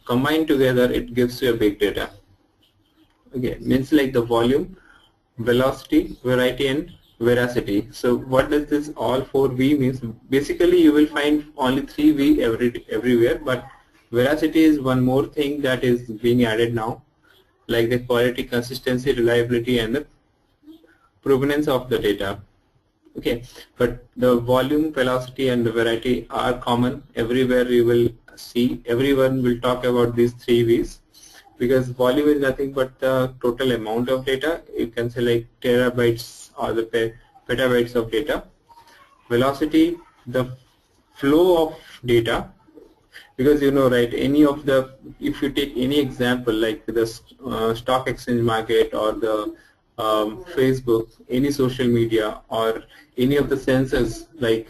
combined together, it gives you a big data. Okay, means like the volume, velocity, variety, and veracity. So what does this all 4V means? Basically, you will find only 3V everywhere, but veracity is one more thing that is being added now, like the quality, consistency, reliability, and the provenance of the data. Okay, but the volume, velocity, and the variety are common everywhere. You will see everyone will talk about these 3Vs, because volume is nothing but the total amount of data. You can say like terabytes or the petabytes of data. Velocity, the flow of data, because you know, right, any of the, if you take any example like the stock exchange market or the Facebook, any social media, or any of the sensors like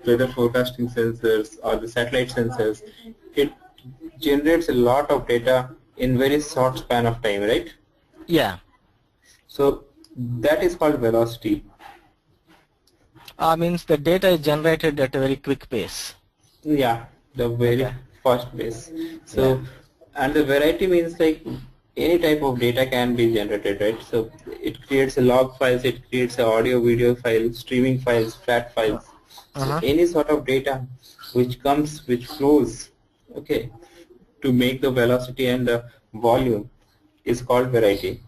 weather forecasting sensors or the satellite sensors, it generates a lot of data in very short span of time, right? Yeah. So that is called velocity. Means the data is generated at a very quick pace. Yeah, the very fast pace. So, and the variety means like any type of data can be generated, right? So it creates a log files, it creates a audio, video files, streaming files, flat files. So any sort of data which comes, which flows, okay, to make the velocity and the volume is called variety.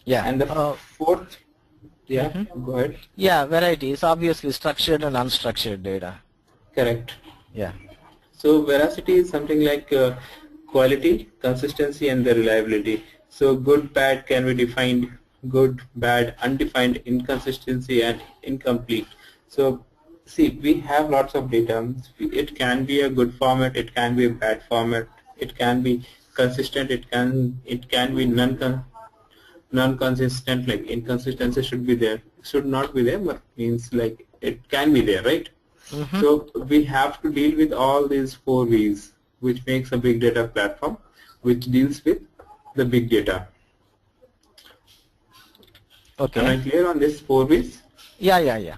Yeah. And the fourth, yeah, go ahead. Yeah, variety is obviously structured and unstructured data. Correct. Yeah. So veracity is something like quality, consistency, and the reliability. So good, bad can be defined, good, bad, undefined, inconsistency, and incomplete. So see, we have lots of data. It can be a good format, it can be a bad format, it can be consistent, it can be non-consistent, like inconsistency should not be there, but means like it can be there, right? So we have to deal with all these 4Vs, which makes a big data platform, which deals with the big data. Okay. Am I clear on this 4Vs? Yeah.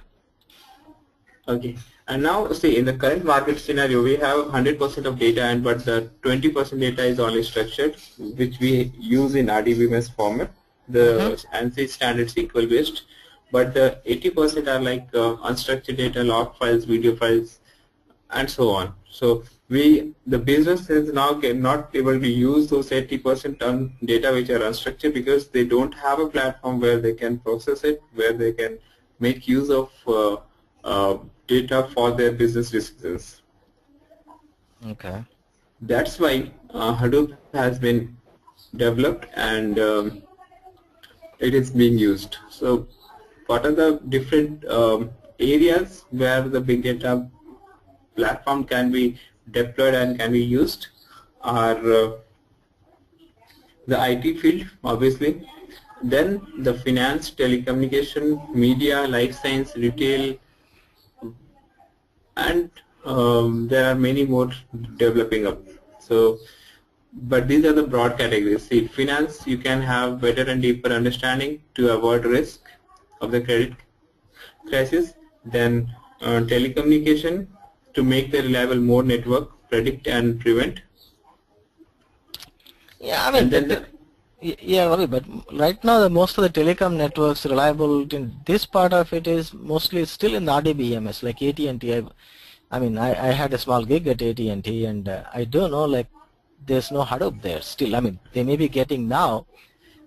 Okay. And now see, in the current market scenario, we have 100% of data, and but the 20% data is only structured, which we use in RDBMS format, the ANSI standard SQL based. But the 80% are like unstructured data, log files, video files, and so on. So the business is now not able to use those 80% on data which are unstructured, because they don't have a platform where they can process it, where they can make use of data for their business decisions. Okay. That's why Hadoop has been developed, and it is being used. So what are the different areas where the big data platform can be deployed and can be used are the IT field, obviously, then the finance, telecommunication, media, life science, retail, and there are many more developing up. So, but these are the broad categories. See, finance, you can have better and deeper understanding to avoid risk of the credit crisis. Then telecommunication, to make the reliable more network, predict and prevent. Yeah, I mean, yeah, but right now most of the telecom networks reliable. This part of it is mostly still in the RDBMS, like AT&T. I mean, I had a small gig at AT&T, and I don't know, like, there's no Hadoop there still. I mean, they may be getting now,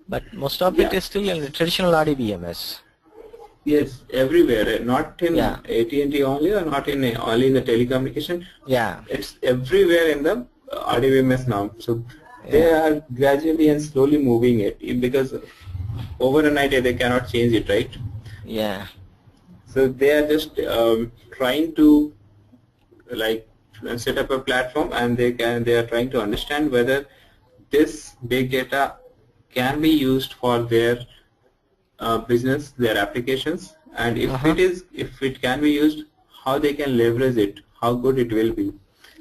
but most of it is still in the traditional RDBMS. Yes, everywhere. Not in AT&T only, or not in only in the telecommunication. Yeah. It's everywhere in the RDBMS now. So they are gradually and slowly moving it, because overnight they cannot change it, right? Yeah. So they are just trying to like set up a platform, and they are trying to understand whether this big data can be used for their business, their applications, and if it can be used, how they can leverage it, how good it will be.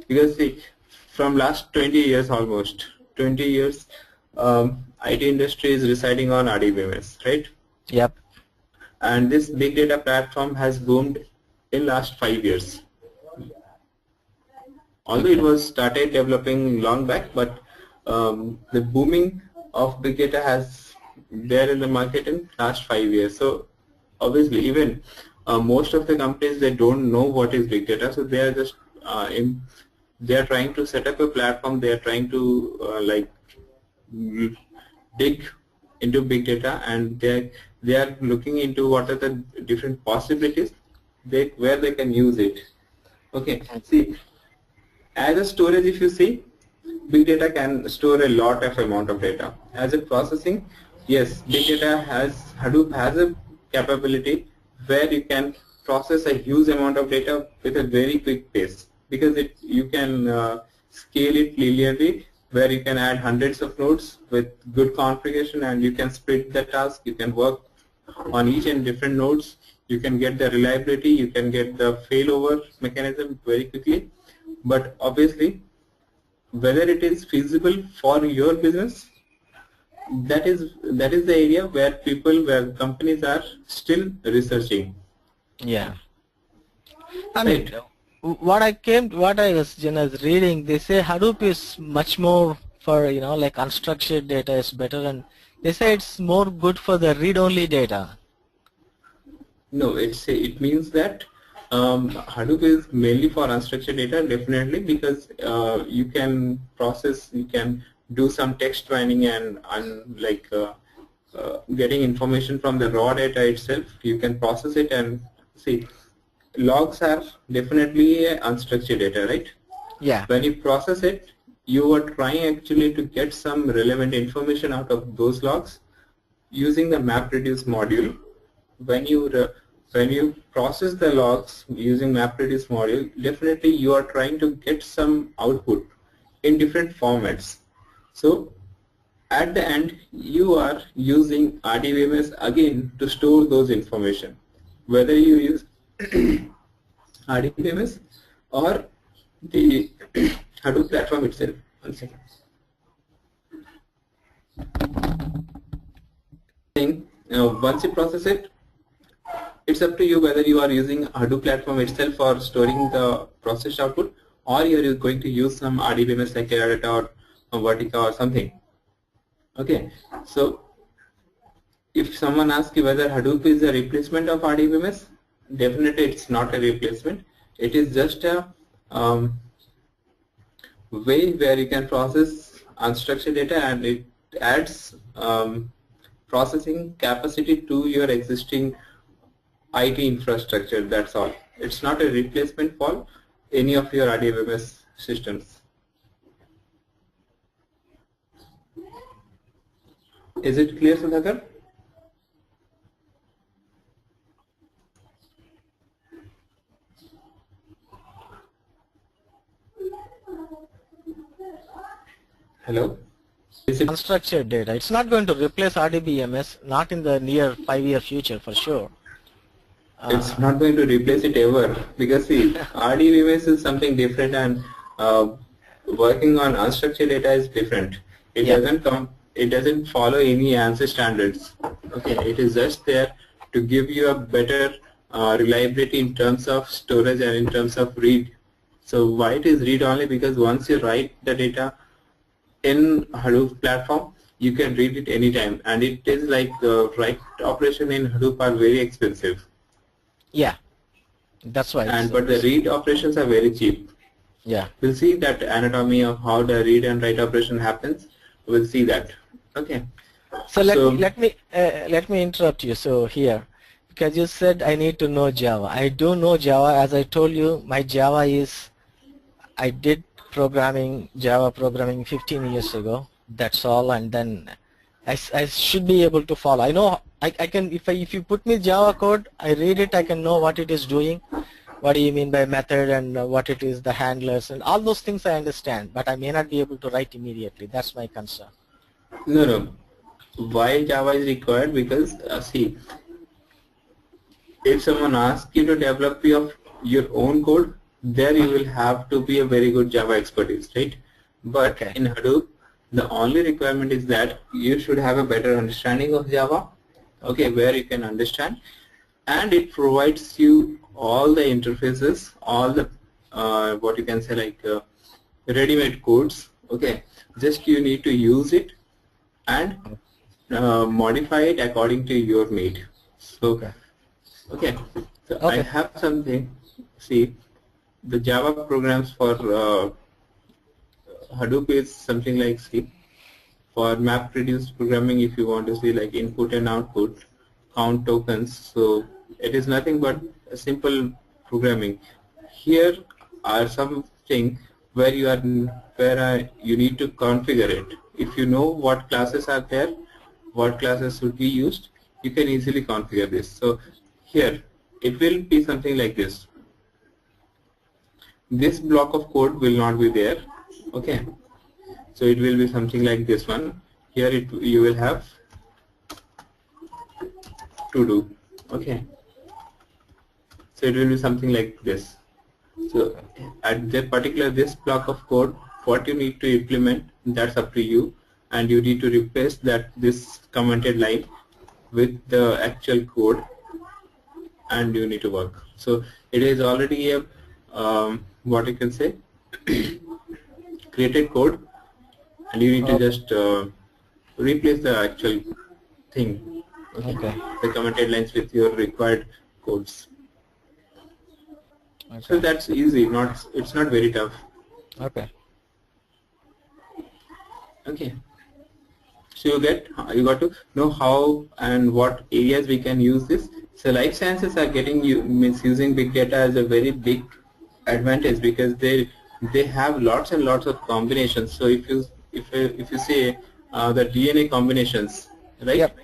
Because see, from last 20 years, almost 20 years, IT industry is residing on RDBMS, right? Yep. And this big data platform has boomed in last 5 years. Although it was started developing long back, but the booming of big data has there in the market in last 5 years. So obviously, even most of the companies, they don't know what is big data, so they are just they are trying to set up a platform. They are trying to dig into big data, and they are looking into what are the different possibilities where they can use it. Okay, see, as a storage, if you see, big data can store a lot of amount of data. As a processing, yes, big data Hadoop has a capability where you can process a huge amount of data with a very quick pace, because you can scale it linearly, where you can add hundreds of nodes with good configuration, and you can split the task. You can work on each and different nodes. You can get the reliability, you can get the failover mechanism very quickly. But obviously, whether it is feasible for your business, that is the area where companies are still researching. Yeah. I mean, what I was reading, they say Hadoop is much more for, like unstructured data is better, and they say it's more good for the read-only data. No, it means that Hadoop is mainly for unstructured data, definitely, because you can process, you can do some text mining and getting information from the raw data itself. You can process it and see. Logs are definitely unstructured data, right? Yeah. When you process it, you are trying actually to get some relevant information out of those logs using the MapReduce module. When you process the logs using MapReduce module, definitely you are trying to get some output in different formats. So at the end, you are using RDBMS again to store those information, whether you use RDBMS or the Hadoop platform itself. One second. Once you process it, it's up to you whether you are using Hadoop platform itself for storing the processed output, or you are going to use some RDBMS like Teradata or Vertica or something. Okay, so if someone asks you whether Hadoop is a replacement of RDBMS, definitely it's not a replacement. It is just a way where you can process unstructured data, and it adds processing capacity to your existing IT infrastructure. That's all. It's not a replacement for any of your RDBMS systems. Is it clear, Sudhakar? Hello? Is it unstructured data? It's not going to replace RDBMS, not in the near 5-year future for sure. It's not going to replace it ever, because see, RDBMS is something different, and working on unstructured data is different. It doesn't follow any ANSI standards. Okay, it is just there to give you a better reliability in terms of storage and in terms of read. So why it is read only? Because once you write the data in Hadoop platform, you can read it anytime, and it is like the write operation in Hadoop are very expensive. Yeah, that's why. But the read operations are very cheap. Yeah. We'll see that anatomy of how the read and write operation happens. We'll see that. Okay. So let me interrupt you. So here, because you said I need to know Java. I do know Java. As I told you, my Java is, I did Java programming 15 years ago. That's all, and then I should be able to follow. I know I can, if you put me Java code, I read it, I can know what it is doing, what do you mean by method, and what it is, the handlers, and all those things I understand, but I may not be able to write immediately. That's my concern. No. Why Java is required? Because see, if someone asks you to develop your own code, there you will have to be a very good Java expertise, right? But in Hadoop, the only requirement is that you should have a better understanding of Java, okay, where you can understand, and it provides you all the interfaces, all the what you can say, like ready-made codes. Okay, just you need to use it and modify it according to your need. So okay, so I have something. See, the Java programs for Hadoop is something like C. For MapReduce programming, if you want to see like input and output, count tokens, so it is nothing but a simple programming. Here are something where you need to configure it. If you know what classes are there, what classes should be used, you can easily configure this. So here it will be something like this. This block of code will not be there. Okay, so it will be something like this one. Here you will have to do. Okay, so it will be something like this. So at this block of code, what you need to implement, that's up to you, and you need to replace this commented line with the actual code, and you need to work. So it is already a what you can say created code, and you need to just replace the actual thing. Okay. The commented lines with your required codes. Okay. So that's easy. It's not very tough. Okay. Okay. So you got to know how and what areas we can use this. So life sciences are using big data as a very big advantage, because they have lots and lots of combinations. So if you say the DNA combinations, right? Yep.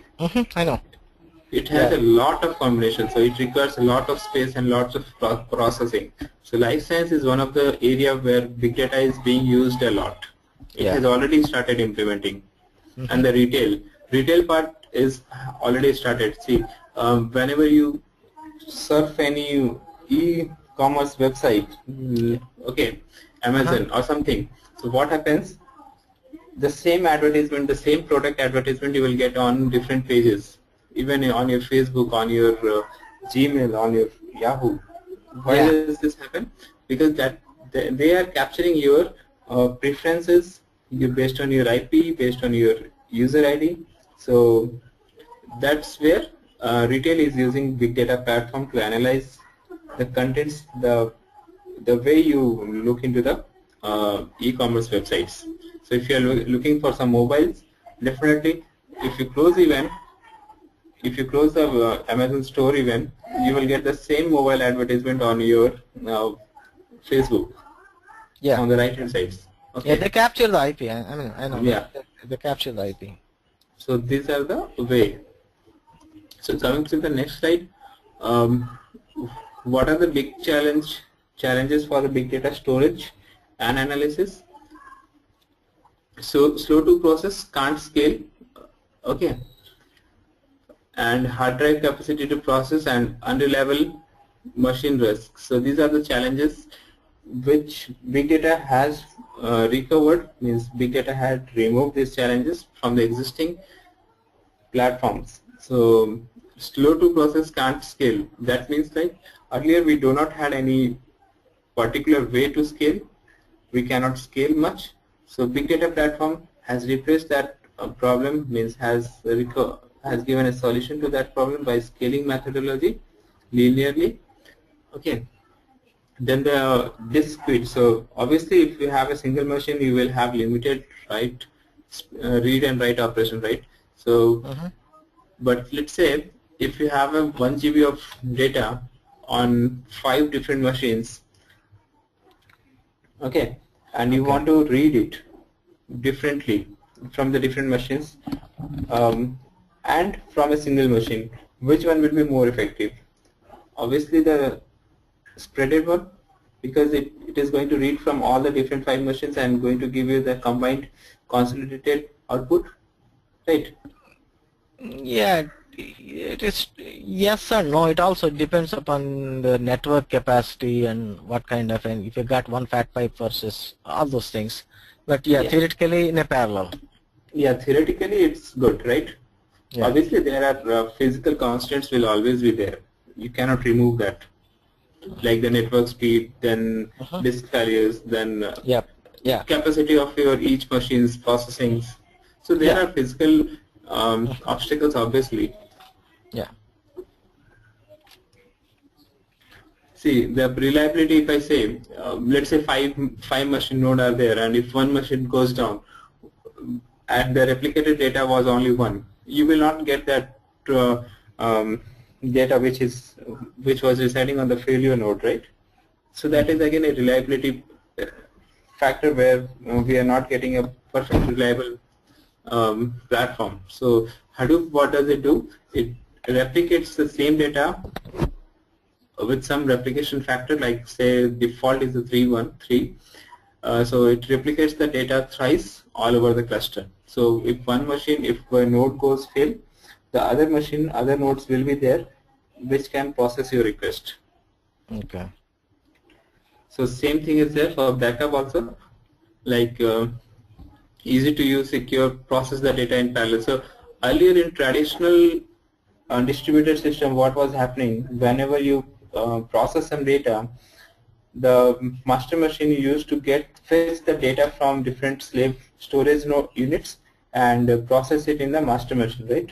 I know. It has a lot of combinations, so it requires a lot of space and lots of processing. So life science is one of the area where big data is being used a lot. It has already started implementing. And the retail part is already started. See, whenever you surf any e-commerce website, okay, Amazon or something, so what happens? The same advertisement, the same product advertisement you will get on different pages, even on your Facebook, on your Gmail, on your Yahoo. Why does this happen? Because they are capturing your preferences based on your IP, based on your user ID. So that's where retail is using big data platform to analyze the contents, the way you look into the e-commerce websites. So if you are looking for some mobiles, definitely if you close the Amazon store event, you will get the same mobile advertisement on your Facebook. Yeah. On the right hand side. Okay. Yeah, they capture the IP. I mean, I know. Yeah. They capture the IP. So these are the way. So coming to the next slide, what are the big challenges for the big data storage and analysis? So slow to process, can't scale, okay, and hard drive capacity to process, and unreliable machine risk. So these are the challenges which big data has recovered. Means big data had removed these challenges from the existing platforms. So slow to process, can't scale. That means like earlier we do not had any particular way to scale. We cannot scale much. So big data platform has replaced that problem, means has given a solution to that problem by scaling methodology linearly. Okay. Then the disk speed. So obviously if you have a single machine, you will have limited read and write operation, right? So but let's say if you have a 1 GB of data on 5 different machines, okay, and you want to read it differently from the different machines and from a single machine, which one will be more effective? Obviously the spreaded one, because it is going to read from all the different 5 machines and going to give you the combined consolidated output, right? Yeah, it is yes or no. It also depends upon the network capacity and what kind of, and if you got one fat pipe versus all those things. But yeah, theoretically in a parallel. Yeah, theoretically it's good, right? Yeah. Obviously there are physical constants will always be there. You cannot remove that. like the network speed, then disk failures, then Yep. Yeah. capacity of your each machine's processing. So there Yeah. are physical obstacles, obviously. Yeah. See, the reliability, if I say, let's say five machine node are there, and if one machine goes down, and the replicated data was only one, you will not get that um, data which was residing on the failure node, right? So that is again a reliability factor where we are not getting a perfect reliable platform. So Hadoop, what does it do? It replicates the same data with some replication factor, like say default is a 313. So it replicates the data thrice all over the cluster. So if if a node goes fail, the other nodes will be there which can process your request. Okay. So same thing is there for backup also, like easy to use, secure, process the data in parallel. So earlier in traditional distributed system, what was happening, whenever you process some data, the master machine used to fetch the data from different slave storage units and process it in the master machine, right?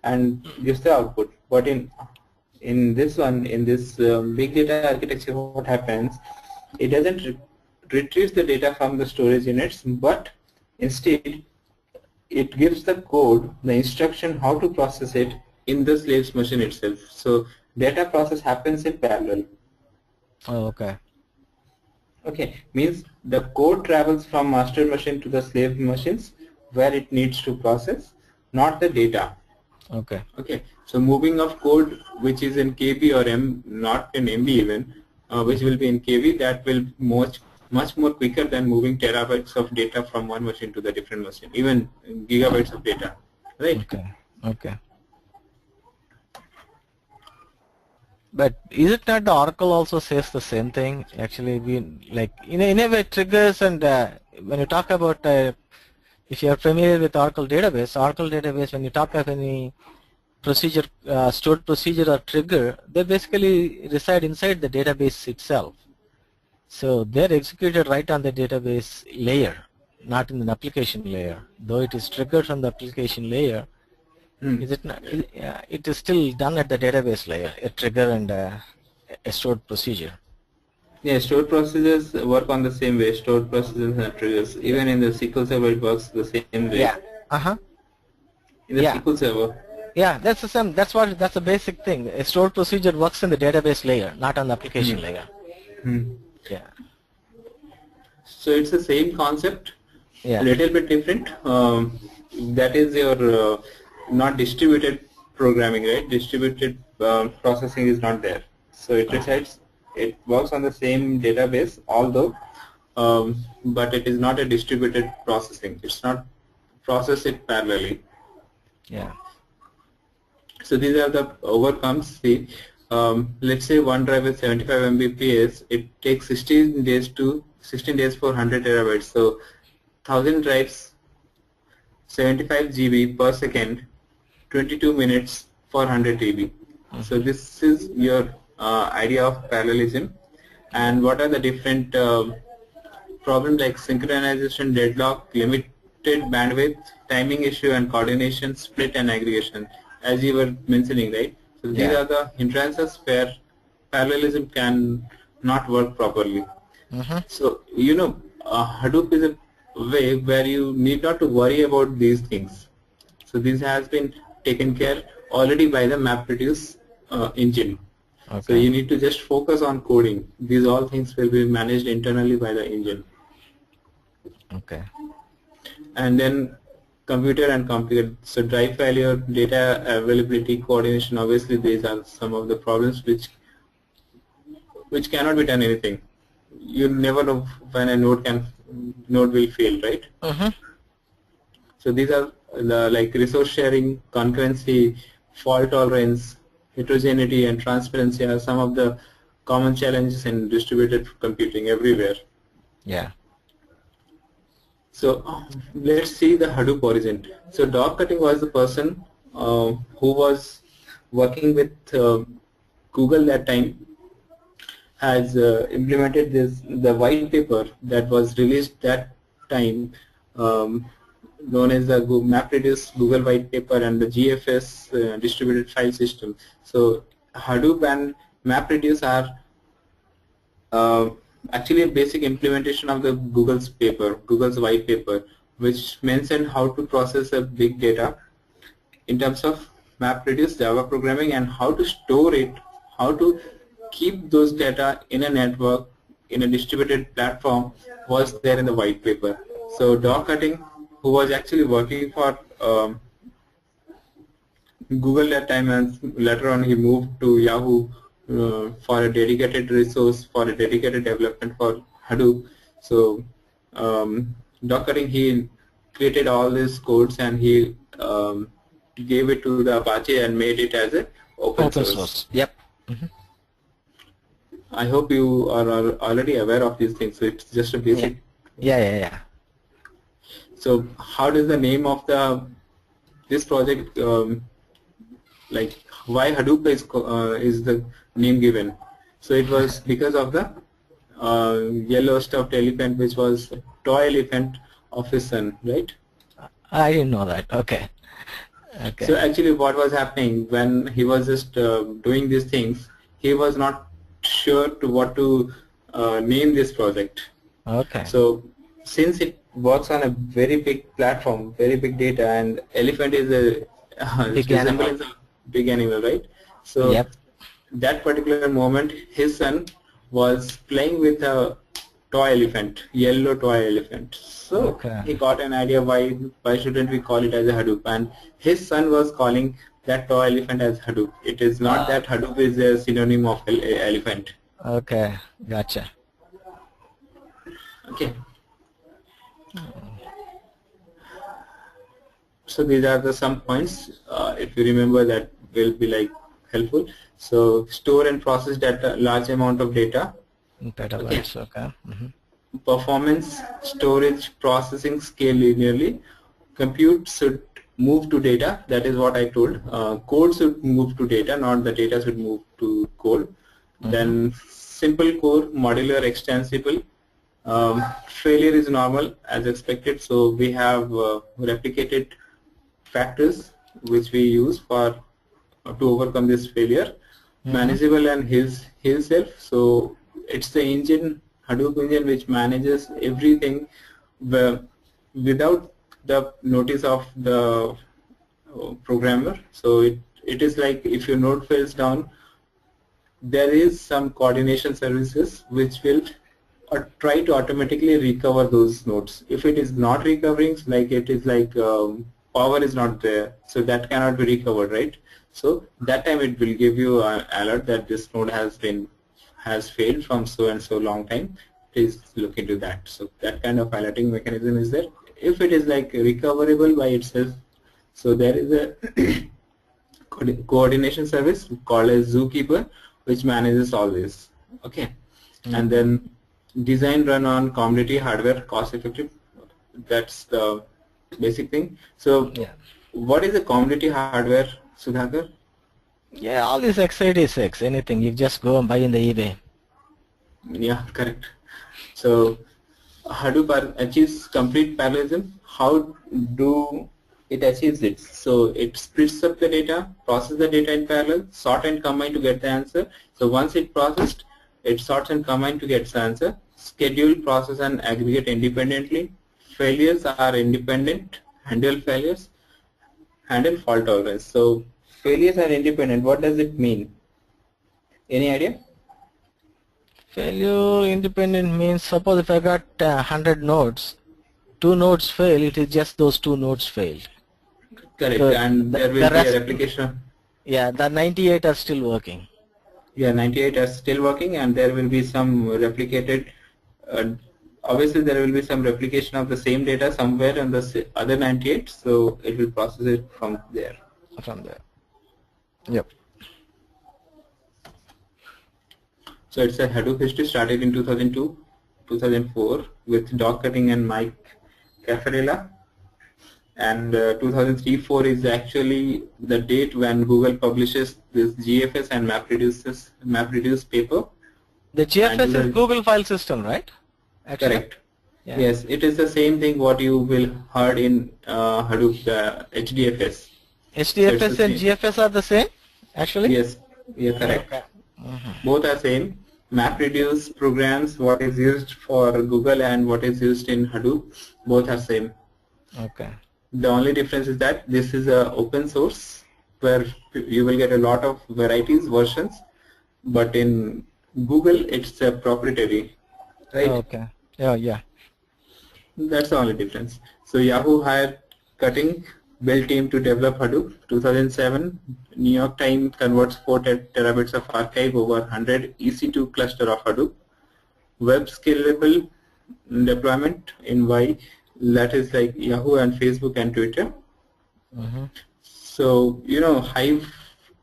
And gives the output. But in this big data architecture, what happens? It doesn't retrieves the data from the storage units, but instead it gives the code, the instruction how to process it in the slave's machine itself. So data process happens in parallel. Oh, okay. Okay, means the code travels from master machine to the slave machines where it needs to process, not the data. Okay. Okay, so moving of code which is in KB or M, not in MB even, which will be in KB, that will much more quicker than moving terabytes of data from one machine to the different machine, even gigabytes of data, right? Okay. Okay. But is it not the Oracle also says the same thing? Actually, we like in a way triggers, and when you talk about if you are familiar with Oracle database, when you talk of any procedure, stored procedure or trigger, they basically reside inside the database itself. So they're executed right on the database layer, not in the application layer. Though it is triggered from the application layer, is it not? It is still done at the database layer, a trigger and a stored procedure. Yeah, stored procedures work on the same way. Stored procedures and triggers. Even in the SQL Server, it works the same way. Yeah. In the SQL Server. Yeah, that's the same. That's the basic thing. A stored procedure works in the database layer, not on the application layer. Yeah. So it's the same concept. Yeah. A little bit different. That is your not distributed programming, right? Distributed processing is not there. So it works on the same database, although, but it is not a distributed processing. It's not processed it parallelly. Yeah. So these are the overcomes. See, let's say OneDrive is 75 Mbps. It takes 16 days for 100 terabytes. So 1000 drives, 75 GB per second, 22 minutes for 100 TB. So this is your idea of parallelism. And what are the different problems like synchronization, deadlock, limited bandwidth, timing issue, and coordination, split, and aggregation, as you were mentioning, right? So these are the hindrances where parallelism can not work properly. So Hadoop is a way where you need not to worry about these things. So this has been taken care already by the MapReduce engine. Okay. So you need to just focus on coding. These all things will be managed internally by the engine. Okay. And then computer and compute. So drive failure, data availability, coordination. Obviously, these are some of the problems which cannot be done anything. You never know when a node will fail, right? So these are like resource sharing, concurrency, fault tolerance, heterogeneity, and transparency are some of the common challenges in distributed computing everywhere. Yeah. So let's see the Hadoop origin. So Doug Cutting was the person who was working with Google that time, has implemented the white paper that was released that time, um, known as the MapReduce Google White Paper and the GFS distributed file system. So Hadoop and MapReduce are actually a basic implementation of the Google's white paper, which mentioned how to process a big data in terms of MapReduce Java programming and how to store it, how to keep those data in a network, in a distributed platform, was there in the white paper. So Doc Cutting, who was actually working for Google that time, and later on he moved to Yahoo for a dedicated resource, for a dedicated development for Hadoop. So Doc Cutting, he created all these codes and he gave it to the Apache and made it as a open source. Yep. I hope you are already aware of these things. So it's just a basic. Yeah. So how does the name of this project, like why Hadoop is the name given? So it was because of the yellow stuffed elephant, which was toy elephant of his son, right? I didn't know that. Okay. So actually what was happening when he was just doing these things, he was not sure to what to name this project. Okay. So since it works on a very big platform, very big data, and elephant is a big animal, right? So that particular moment, his son was playing with a toy elephant, yellow toy elephant. So he got an idea, why shouldn't we call it as a Hadoop? And his son was calling that toy elephant as Hadoop. It is not that Hadoop is a synonym of elephant. Okay, gotcha. Okay. So these are some points. If you remember, that will be like helpful. So store and process data, large amount of data. Petabytes. Okay. Performance, storage, processing scale linearly. Compute should move to data. That is what I told. Code should move to data, not the data should move to code. Then simple core, modular, extensible. Failure is normal as expected. So we have replicated factors which we use for to overcome this failure. Manageable and heals self. So it's the engine, Hadoop engine, which manages everything without the notice of the programmer. So it is like if your node fails down, there is some coordination services which will try to automatically recover those nodes. If it is not recovering, like it is like power is not there, so that cannot be recovered, right? So that time it will give you an alert that this node has failed from so and so long time. Please look into that. So that kind of alerting mechanism is there. If it is like recoverable by itself, so there is a coordination service called as Zookeeper, which manages all this. Okay, and then design run on commodity hardware, cost effective. That's the basic thing. So what is a commodity hardware, Sudhakar? Yeah, all this x86, anything you just go and buy in the eBay. Yeah, correct. So Hadoop achieves complete parallelism. How do it achieves it? So it splits up the data, processes the data in parallel, sort and combine to get the answer. So once it processed, it sorts and combines to get the answer. Schedule, process and aggregate independently. Failures are independent. Handle failures. Handle fault tolerance. So failures are independent. What does it mean? Any idea? Failure independent means, suppose if I got 100 nodes, 2 nodes fail, it is just those 2 nodes failed. Correct, so and there will be a replication. Yeah, the 98 are still working. Yeah, 98 are still working, and there will be some replicated. Obviously, there will be some replication of the same data somewhere on the other 98, so it will process it from there. Yep. So it's a Hadoop history started in 2002, 2004 with Doc Cutting and Mike Caffarella. And 2003-04 is actually the date when Google publishes this GFS and MapReduce paper. The GFS And is Google File System, right? Actually? correct. Yeah. Yes, it is the same thing what you will heard in Hadoop HDFS. HDFS and Same. GFS are the same, actually? Yes, you're correct. Okay. Mm-hmm. Both are same. MapReduce programs, what is used for Google and what is used in Hadoop, both are same. Okay. The only difference is that this is a open source where you will get a lot of varieties, versions, but in Google it's a proprietary, right? Okay. Yeah. That's the only difference. So Yahoo hired Cutting build team to develop Hadoop. 2007, New York Times converts 4 terabytes of archive over 100 EC2 cluster of Hadoop. Web scalable deployment in Y, that is like Yahoo and Facebook and Twitter. Mm-hmm. So, Hive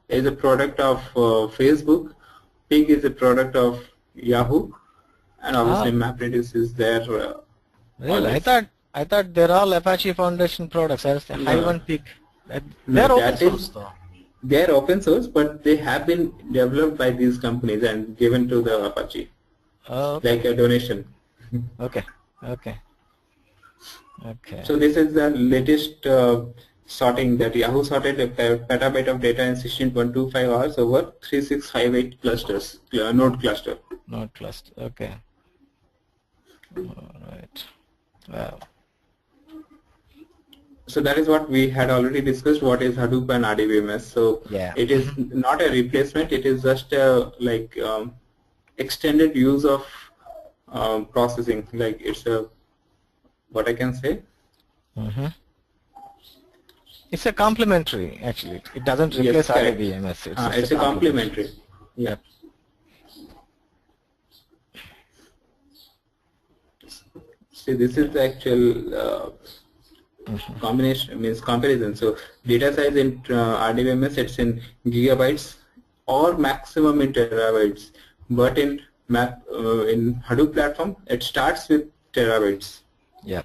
is a product of Facebook, Pig is a product of Yahoo, and obviously MapReduce is there. Really? I thought they're all Apache Foundation products. I was the Hive and Pig. They're open source though. They're open source, but they have been developed by these companies and given to the Apache, like a donation. Okay. So this is the latest sorting that Yahoo sorted a petabyte of data in 16.25 hours over 3658 clusters, node cluster. Node cluster. Okay. All right. Wow. So that is what we had already discussed. What is Hadoop and RDBMS? So yeah. It is not a replacement. It is just a extended use of processing. Like it's a what I can say. Mm-hmm. It's a complementary. Actually, it doesn't replace RDBMS. It's a complementary. Yeah. See, this is the actual comparison. So data size in RDBMS, it's in gigabytes or maximum in terabytes. But in Hadoop platform, it starts with terabytes. Yeah.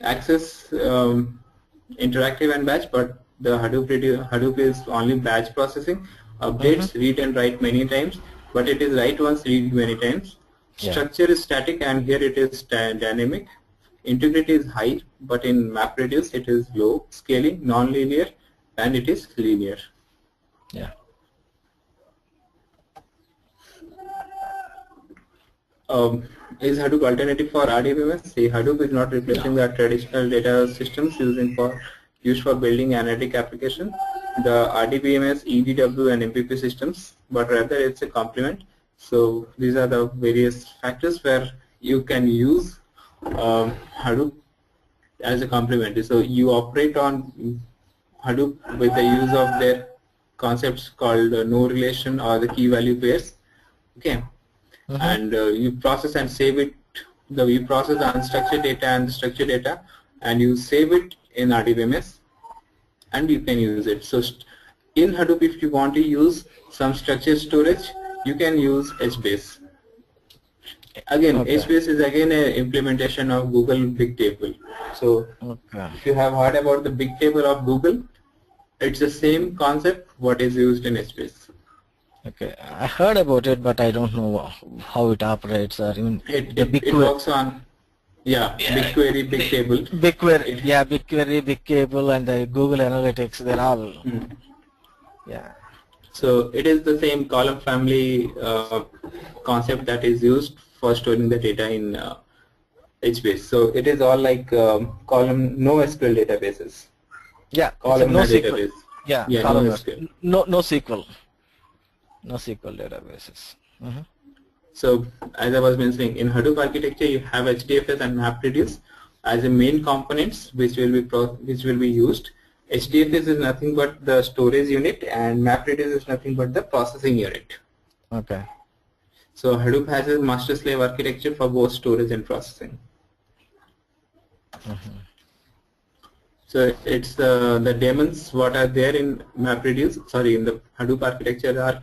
Access interactive and batch, but the Hadoop is only batch processing. Updates, read and write many times, but it is write once, read many times. Structure is static, and here it is dynamic. Integrity is high, but in MapReduce it is low. Scaling, non-linear, and it is linear. Yeah. Is Hadoop alternative for RDBMS? See, Hadoop is not replacing the traditional data systems used for building analytic application, the RDBMS, EDW, and MPP systems, but rather it's a complement. So these are the various factors where you can use Hadoop as a complement. So you operate on Hadoop with the use of their concepts called no relation or the key value pairs. Okay. And you process and save it. You process the unstructured data and the structured data, and you save it in RDBMS, and you can use it. So in Hadoop, if you want to use some structured storage, you can use HBase. Again, HBase is again an implementation of Google Bigtable. So if you have heard about the Bigtable of Google, it's the same concept what is used in HBase. Okay, I heard about it, but I don't know how it operates. Or even it works on, BigQuery, Bigtable. BigQuery, BigQuery, Bigtable, and the Google Analytics. They're all, So it is the same column family concept that is used for storing the data in HBase. So it is all like column NoSQL databases. Yeah, column NoSQL. database. Column NoSQL. NoSQL. NoSQL databases. So as I was mentioning, in Hadoop architecture, you have HDFS and MapReduce as the main components which will be used. HDFS is nothing but the storage unit, and MapReduce is nothing but the processing unit. Okay. So Hadoop has a master-slave architecture for both storage and processing. So it's the daemons what are there in MapReduce, sorry, in the Hadoop architecture are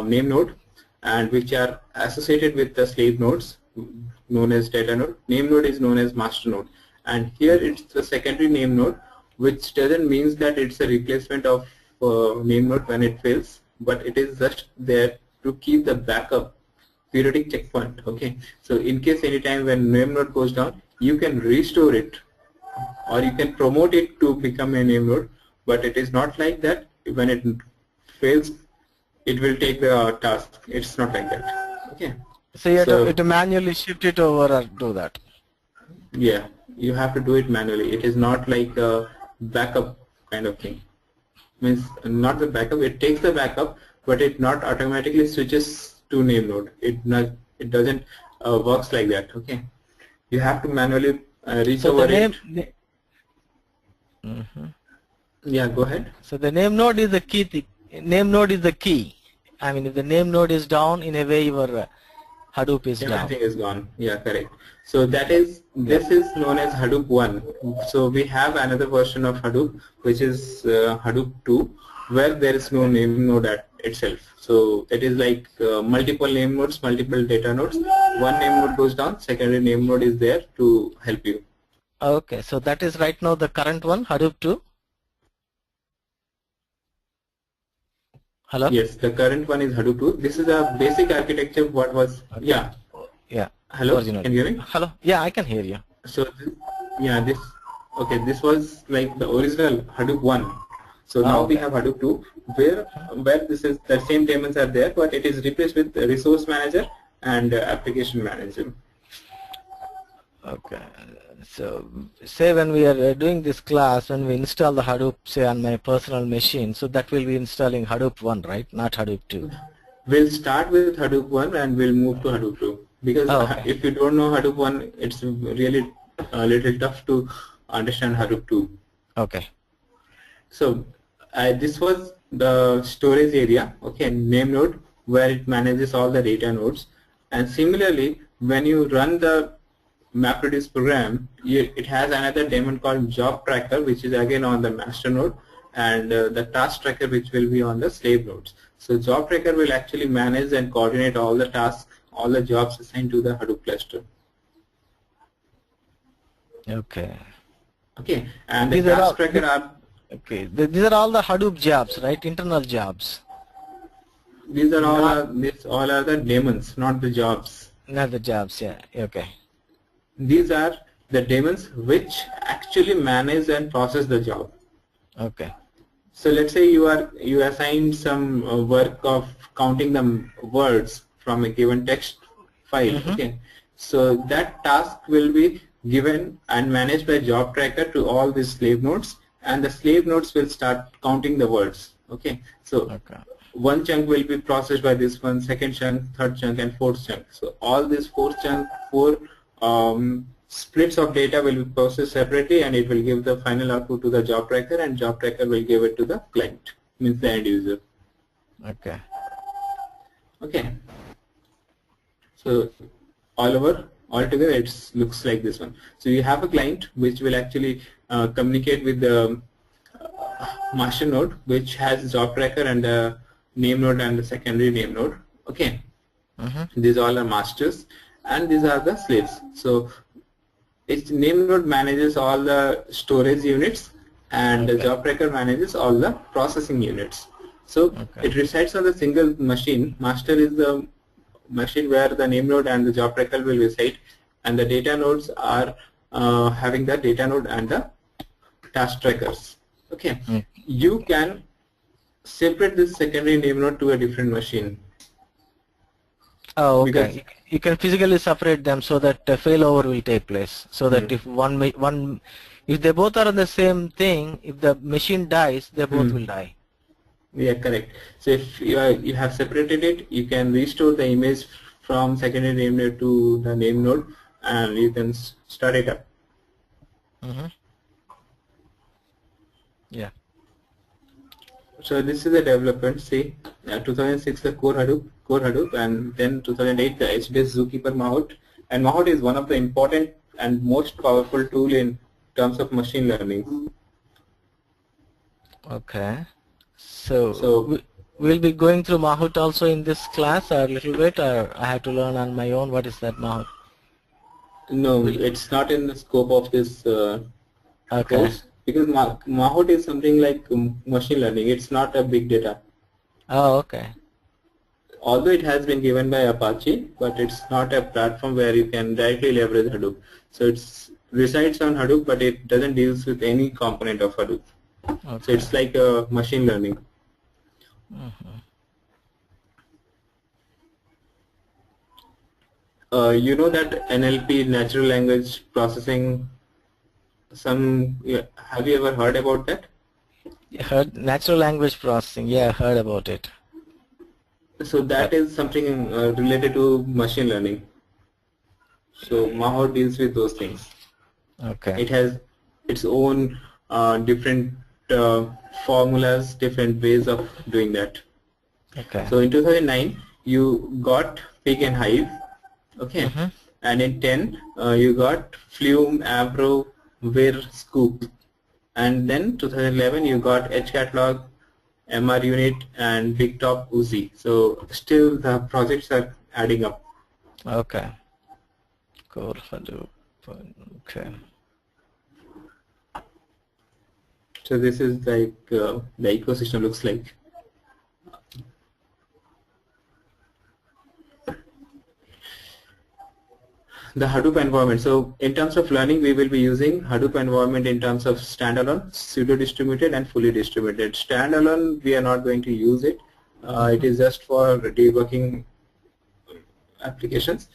name node, and which are associated with the slave nodes known as data node. Name node is known as master node, and here it's the secondary name node, which doesn't mean that it's a replacement of name node when it fails, but it is just there to keep the backup periodic checkpoint. Okay, so in case anytime when name node goes down, you can restore it, or you can promote it to become a name node. But it is not like that. When it fails, it will take the task. It's not like that. Okay. So you So have to manually shift it over or do that. yeah, you have to do it manually. It is not like a backup kind of thing. Means not the backup. It takes the backup, but it not automatically switches to name node. It doesn't works like that. Okay, you have to manually So the recover it. Mhm. Yeah, go ahead. So the name node is the key. Name node is the key. I mean, if the name node is down, in a way your Hadoop is down. Everything is gone. Yeah, correct. So this is known as Hadoop 1. So we have another version of Hadoop, which is Hadoop 2, where there is no name node at itself. So it is like multiple name nodes, multiple data nodes. One name node goes down, secondary name node is there to help you. Okay, so that is right now the current one, Hadoop 2. Hello? Yes, the current one is Hadoop 2. This is a basic architecture. What was? Okay. Yeah. Yeah. Hello. Original. Can you hear me? Hello? Yeah, I can hear you. So this was like the original Hadoop 1. So now we have Hadoop 2, where this is the same daemons are there, but it is replaced with the resource manager and application manager. Okay. So say when we are doing this class, when we install the Hadoop, say on my personal machine, so that will be installing Hadoop 1, right? Not Hadoop 2. We'll start with Hadoop 1 and we'll move to Hadoop 2. Because if you don't know Hadoop 1, it's really a little tough to understand Hadoop 2. Okay. So this was the storage area, okay, name node, where it manages all the data nodes. And similarly, when you run the MapReduce program, it has another daemon called job tracker, which is again on the master node, and the task tracker, which will be on the slave nodes. So job tracker will actually manage and coordinate all the tasks, all the jobs assigned to the Hadoop cluster. Okay. Okay, and the task tracker are. Okay, these are all the Hadoop jobs, right? Internal jobs. These are all are the daemons, not the jobs. Not the jobs, yeah. Okay. These are the daemons which actually manage and process the job. Okay. So let's say you assign some work of counting the words from a given text file. Okay. So that task will be given and managed by job tracker to all these slave nodes, and the slave nodes will start counting the words. Okay. So one chunk will be processed by this one, second chunk, third chunk, and fourth chunk. So all these four splits of data will be processed separately, and it will give the final output to the job tracker, and job tracker will give it to the client, means the end user. Okay. Okay. So altogether it looks like this one. So you have a client which will actually communicate with the master node, which has job tracker and the name node and the secondary name node. Okay. These all are masters, and these are the slaves. So its name node manages all the storage units, and the job tracker manages all the processing units. So it resides on the single machine. Master is the machine where the name node and the job tracker will reside, and the data nodes are having the data node and the task trackers. Okay. You can separate this secondary name node to a different machine. Oh, okay. You can physically separate them so that failover will take place. So that if if they both are on the same thing, if the machine dies, they both will die. Yeah, correct. So if you have separated it, you can restore the image from secondary name node to the name node, and you can start it up. Yeah. So this is the development. See, 2006 the core Hadoop, and then 2008 the HBase Zookeeper Mahout. And Mahout is one of the important and most powerful tool in terms of machine learning. Okay. So we'll be going through Mahout also in this class or a little bit, or I have to learn on my own. What is that Mahout? No, it's not in the scope of this course, because Mahout is something like machine learning. It's not a big data. Oh, okay. although it has been given by Apache, but it's not a platform where you can directly leverage Hadoop. So it's resides on Hadoop, but it doesn't deal with any component of Hadoop. Okay. So it's like a machine learning. You know that NLP, natural language processing, have you ever heard about that? Heard natural language processing. Yeah, I heard about it. So that is something related to machine learning. So Maho deals with those things. Okay. It has its own different formulas, different ways of doing that. Okay. So in 2009, you got Pig and Hive, okay, and in 10, you got Flume, Avro, Vir, Scoop, and then 2011 you got HCatalog, MR Unit, and BigTop Uzi. So still the projects are adding up. Okay. Cool. Hadoop. Okay. So this is like the ecosystem looks like. The Hadoop environment. So in terms of learning, we will be using Hadoop environment in terms of standalone, pseudo-distributed, and fully distributed. Standalone, we are not going to use it. It is just for debugging applications.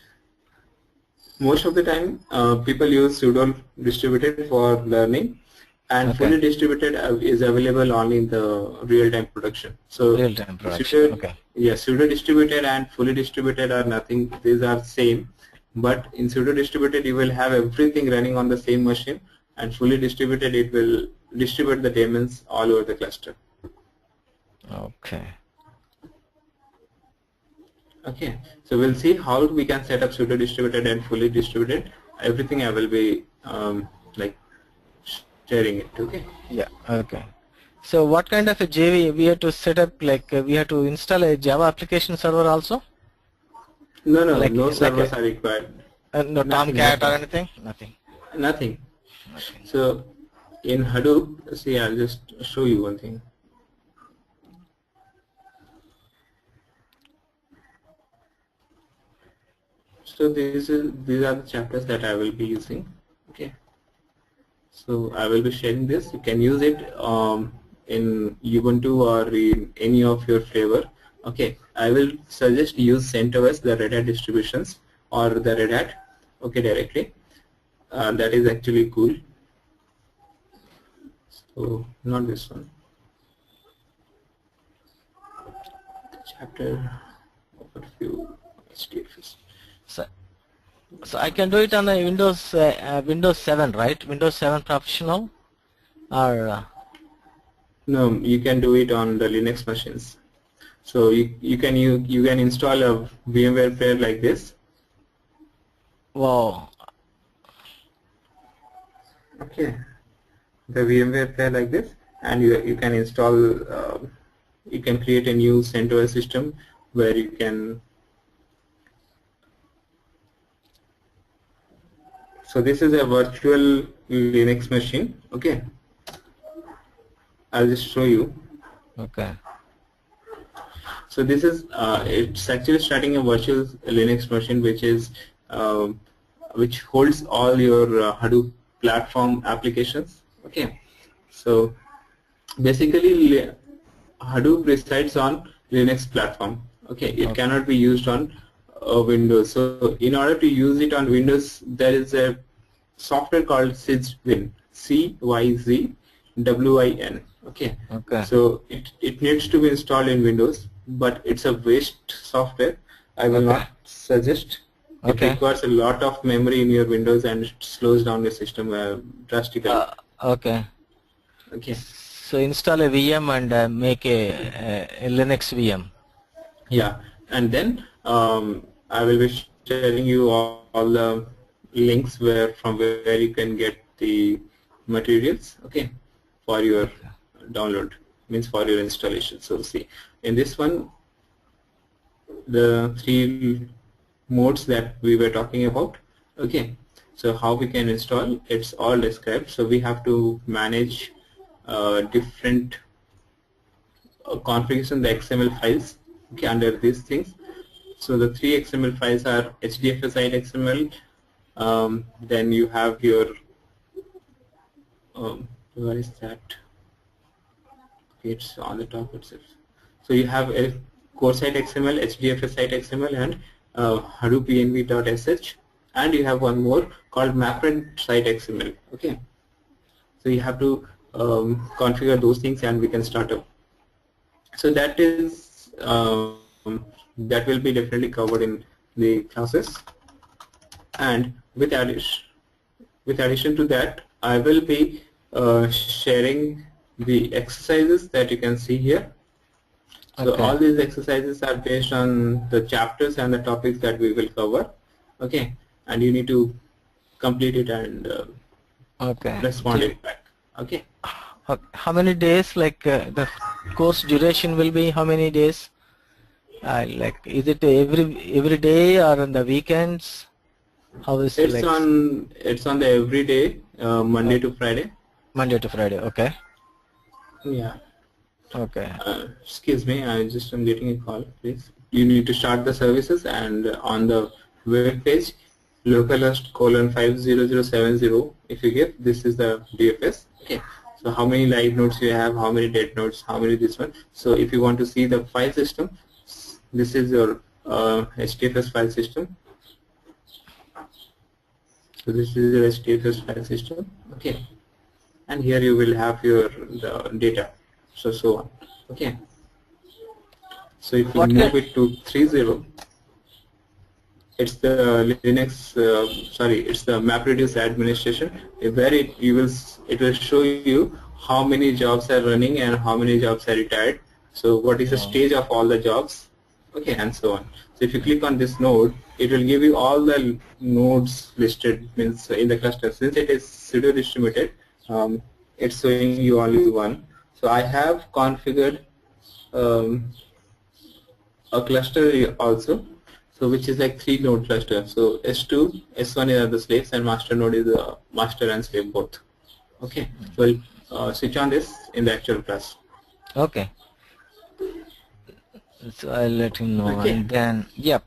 Most of the time, people use pseudo-distributed for learning, and fully distributed is available only in the real-time production. So real-time production. Okay. Yeah, pseudo-distributed and fully distributed are nothing. These are same. But in pseudo-distributed, you will have everything running on the same machine, and fully distributed, it will distribute the daemons all over the cluster. Okay. Okay, so we'll see how we can set up pseudo-distributed and fully distributed. Everything I will be like sharing it. Okay. Yeah. Okay. So what kind of a JV we have to set up? Like we have to install a Java application server also? No, no servers are required. No Tomcat or anything? Nothing. Nothing. So in Hadoop, see, I'll just show you one thing. So these are the chapters that I will be using. Okay. So I will be sharing this. You can use it in Ubuntu or in any of your flavor. Okay, I will suggest use CentOS, the Red Hat distributions, or the Red Hat, okay, directly. That is actually cool. So not this one. Chapter overview HDFS. So I can do it on the Windows 7, right? Windows 7 Professional, or no, you can do it on the Linux machines. So you can install a VMware player like this. Wow. Okay, the VMware player like this, and you can install. You can create a new CentOS system where you can. So this is a virtual Linux machine. Okay, I'll just show you. Okay. So this is it's actually starting a virtual Linux machine, which is which holds all your Hadoop platform applications. Okay, so basically Hadoop resides on Linux platform. Okay, it cannot be used on Windows. So in order to use it on Windows, there is a software called CyzWin, CYZWIN. Okay. So it needs to be installed in Windows, but it's a waste software. I will not suggest. It requires a lot of memory in your Windows, and it slows down the system drastically. Okay. Okay. So install a VM and make a Linux VM. Yeah, and then I will be sharing you all the links from where you can get the materials. Okay, for your download, means for your installation. So see, in this one, the 3 modes that we were talking about. Okay, so how we can install, it's all described. So we have to manage different configuration, the XML files, okay, under these things. So the three XML files are HDFS site XML. Then you have your where is that? It's on the top itself. So you have a core site XML, HDFS site XML, and Hadoop env.sh, and you have one more called MapRed site XML. Okay. So you have to configure those things, and we can start up. So that is that will be definitely covered in the classes. And with addition to that, I will be sharing the exercises that you can see here. So all these exercises are based on the chapters and the topics that we will cover. Okay, and you need to complete it and respond it back. Okay. How many days? Like the course duration will be how many days? Like, is it every day or on the weekends? How is it? It's on the every day, Monday to Friday. Monday to Friday. Okay. Yeah. Okay. Excuse me, I'm getting a call. Please. You need to start the services, and on the web page, localhost:5070. If you give, this is the DFS. Okay. So how many live nodes you have, how many dead nodes, how many this one. So if you want to see the file system, this is your HDFS file system. So this is your HDFS file system. Okay. And here you will have your data. So on. Okay. So if you move it to 3.0, it's the Linux. It's the MapReduce administration, where it will show you how many jobs are running and how many jobs are retired. So what is the stage of all the jobs? Okay, and so on. So if you click on this node, it will give you all the nodes listed, means in the cluster. Since it is pseudo distributed, it's showing you only one. So I have configured a cluster also, so which is like 3 node cluster. So S2, S1 are the slaves, and master node is the master and slave both. Okay, so I'll switch on this in the actual class. Okay. So I'll let him know, Okay. and then yep.